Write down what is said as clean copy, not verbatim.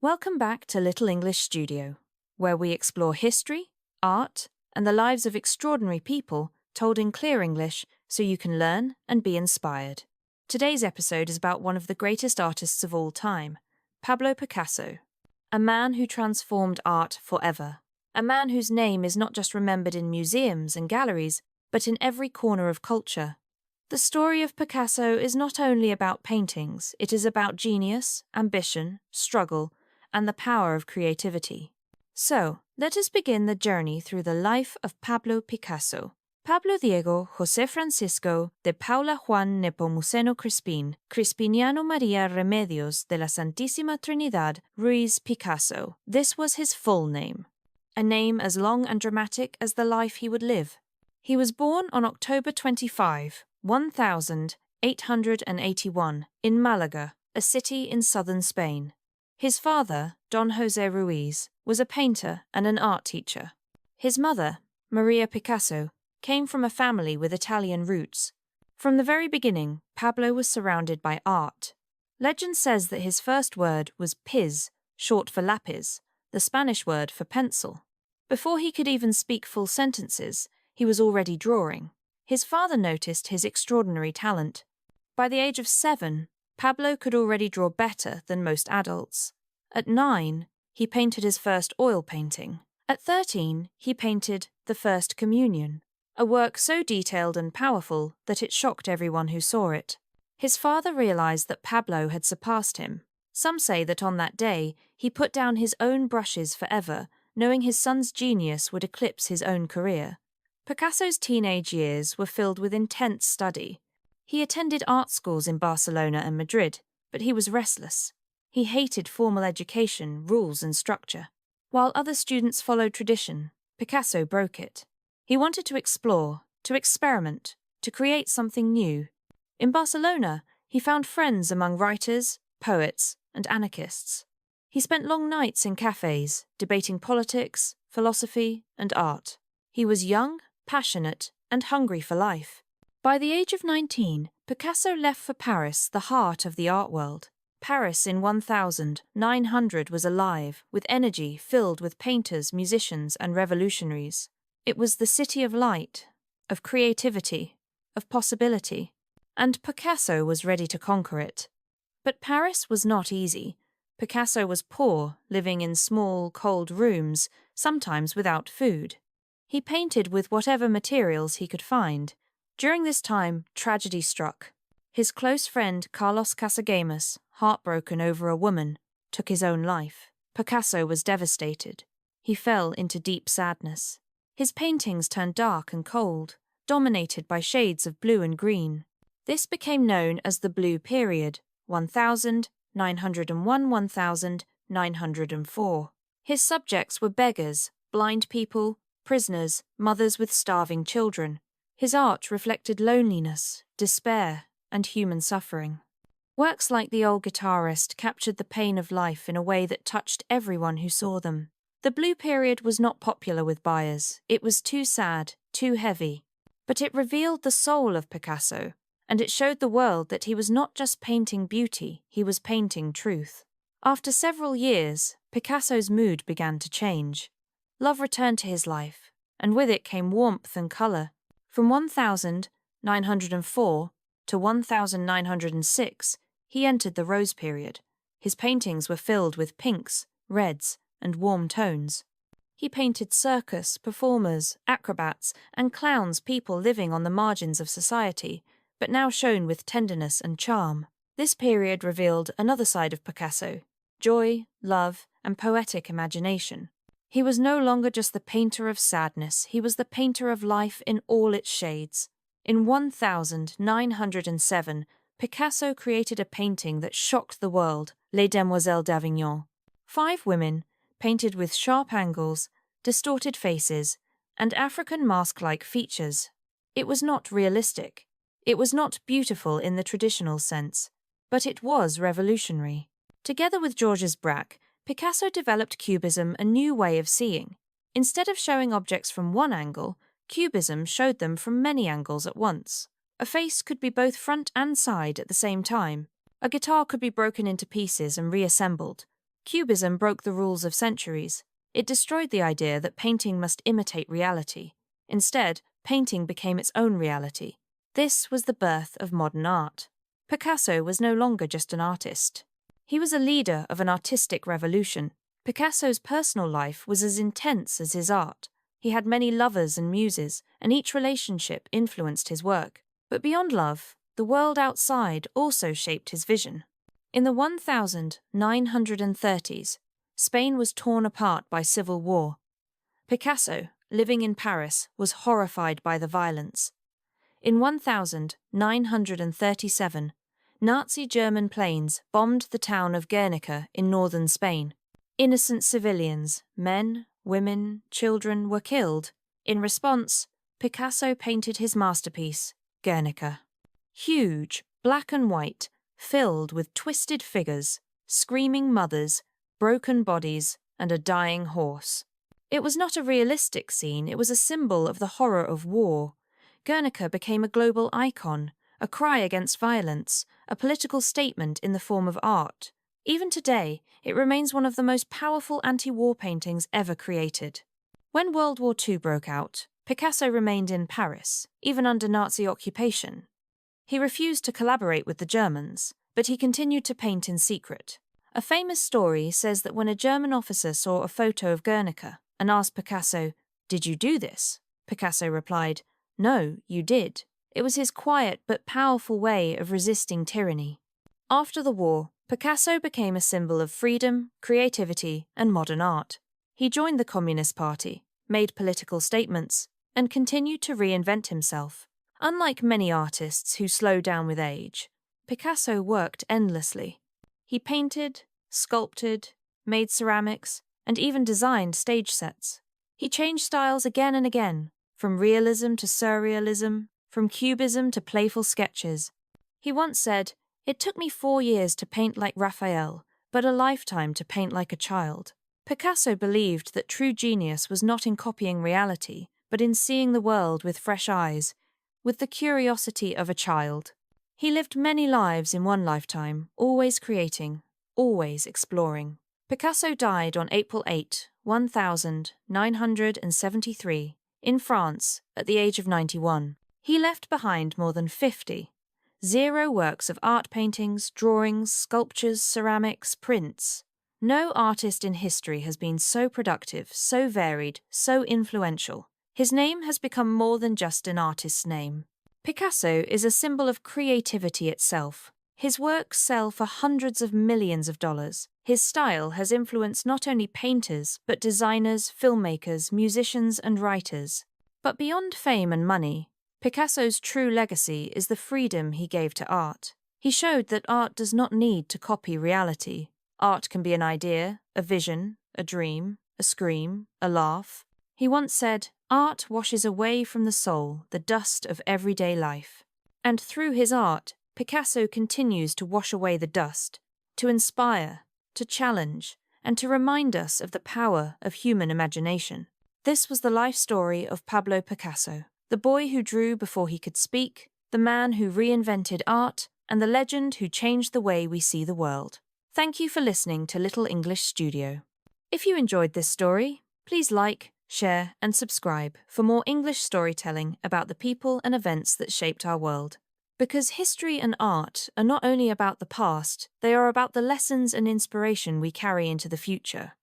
Welcome back to Little English Studio, where we explore history, art, and the lives of extraordinary people told in clear English so you can learn and be inspired. Today's episode is about one of the greatest artists of all time, Pablo Picasso, a man who transformed art forever, a man whose name is not just remembered in museums and galleries, but in every corner of culture. The story of Picasso is not only about paintings, it is about genius, ambition, struggle, and the power of creativity. So, let us begin the journey through the life of Pablo Picasso. Pablo Diego José Francisco de Paula Juan Nepomuceno Crispín, Crispiniano María Remedios de la Santísima Trinidad Ruiz Picasso. This was his full name, a name as long and dramatic as the life he would live. He was born on October 25, 1881, in Málaga, a city in southern Spain. His father, Don José Ruiz, was a painter and an art teacher. His mother, Maria Picasso, came from a family with Italian roots. From the very beginning, Pablo was surrounded by art. Legend says that his first word was piz, short for lapis, the Spanish word for pencil. Before he could even speak full sentences, he was already drawing. His father noticed his extraordinary talent. By the age of 7, Pablo could already draw better than most adults. At 9, he painted his first oil painting. At 13, he painted The First Communion, a work so detailed and powerful that it shocked everyone who saw it. His father realized that Pablo had surpassed him. Some say that on that day, he put down his own brushes forever, knowing his son's genius would eclipse his own career. Picasso's teenage years were filled with intense study. He attended art schools in Barcelona and Madrid, but he was restless. He hated formal education, rules, and structure. While other students followed tradition, Picasso broke it. He wanted to explore, to experiment, to create something new. In Barcelona, he found friends among writers, poets, and anarchists. He spent long nights in cafes, debating politics, philosophy, and art. He was young, passionate, and hungry for life. By the age of 19, Picasso left for Paris, the heart of the art world. Paris in 1900 was alive, with energy filled with painters, musicians, and revolutionaries. It was the city of light, of creativity, of possibility, and Picasso was ready to conquer it. But Paris was not easy. Picasso was poor, living in small, cold rooms, sometimes without food. He painted with whatever materials he could find. During this time, tragedy struck. His close friend Carlos Casagemas, heartbroken over a woman, took his own life. Picasso was devastated. He fell into deep sadness. His paintings turned dark and cold, dominated by shades of blue and green. This became known as the Blue Period, 1901–1904. His subjects were beggars, blind people, prisoners, mothers with starving children. His art reflected loneliness, despair, and human suffering. Works like The Old Guitarist captured the pain of life in a way that touched everyone who saw them. The Blue Period was not popular with buyers. It was too sad, too heavy. But it revealed the soul of Picasso, and it showed the world that he was not just painting beauty, he was painting truth. After several years, Picasso's mood began to change. Love returned to his life, and with it came warmth and colour. From 1904 to 1906, he entered the Rose Period. His paintings were filled with pinks, reds, and warm tones. He painted circus, performers, acrobats, and clowns, people living on the margins of society, but now shown with tenderness and charm. This period revealed another side of Picasso: joy, love, and poetic imagination. He was no longer just the painter of sadness, he was the painter of life in all its shades. In 1907, Picasso created a painting that shocked the world, Les Demoiselles d'Avignon. 5 women, painted with sharp angles, distorted faces, and African mask-like features. It was not realistic. It was not beautiful in the traditional sense, but it was revolutionary. Together with Georges Braque, Picasso developed Cubism, a new way of seeing. Instead of showing objects from one angle, Cubism showed them from many angles at once. A face could be both front and side at the same time. A guitar could be broken into pieces and reassembled. Cubism broke the rules of centuries. It destroyed the idea that painting must imitate reality. Instead, painting became its own reality. This was the birth of modern art. Picasso was no longer just an artist. He was a leader of an artistic revolution. Picasso's personal life was as intense as his art. He had many lovers and muses, and each relationship influenced his work. But beyond love, the world outside also shaped his vision. In the 1930s, Spain was torn apart by civil war. Picasso, living in Paris, was horrified by the violence. In 1937, Nazi German planes bombed the town of Guernica in northern Spain. Innocent civilians, men, women, children, were killed. In response, Picasso painted his masterpiece, Guernica. Huge, black and white, filled with twisted figures, screaming mothers, broken bodies, and a dying horse. It was not a realistic scene, it was a symbol of the horror of war. Guernica became a global icon, a cry against violence, a political statement in the form of art. Even today, it remains one of the most powerful anti-war paintings ever created. When World War II broke out, Picasso remained in Paris, even under Nazi occupation. He refused to collaborate with the Germans, but he continued to paint in secret. A famous story says that when a German officer saw a photo of Guernica and asked Picasso, "Did you do this?" Picasso replied, "No, you did." It was his quiet but powerful way of resisting tyranny. After the war, Picasso became a symbol of freedom, creativity, and modern art. He joined the Communist Party, made political statements, and continued to reinvent himself. Unlike many artists who slow down with age, Picasso worked endlessly. He painted, sculpted, made ceramics, and even designed stage sets. He changed styles again and again, from realism to surrealism, from cubism to playful sketches. He once said, "It took me 4 years to paint like Raphael, but a lifetime to paint like a child." Picasso believed that true genius was not in copying reality, but in seeing the world with fresh eyes, with the curiosity of a child. He lived many lives in one lifetime, always creating, always exploring. Picasso died on April 8, 1973, in France, at the age of 91. He left behind more than 50 works of art, paintings, drawings, sculptures, ceramics, prints. No artist in history has been so productive, so varied, so influential. His name has become more than just an artist's name. Picasso is a symbol of creativity itself. His works sell for hundreds of millions of dollars. His style has influenced not only painters, but designers, filmmakers, musicians, and writers. But beyond fame and money, Picasso's true legacy is the freedom he gave to art. He showed that art does not need to copy reality. Art can be an idea, a vision, a dream, a scream, a laugh. He once said, "Art washes away from the soul the dust of everyday life." And through his art, Picasso continues to wash away the dust, to inspire, to challenge, and to remind us of the power of human imagination. This was the life story of Pablo Picasso, the boy who drew before he could speak, the man who reinvented art, and the legend who changed the way we see the world. Thank you for listening to Little English Studio. If you enjoyed this story, please like, share, and subscribe for more English storytelling about the people and events that shaped our world. Because history and art are not only about the past, they are about the lessons and inspiration we carry into the future.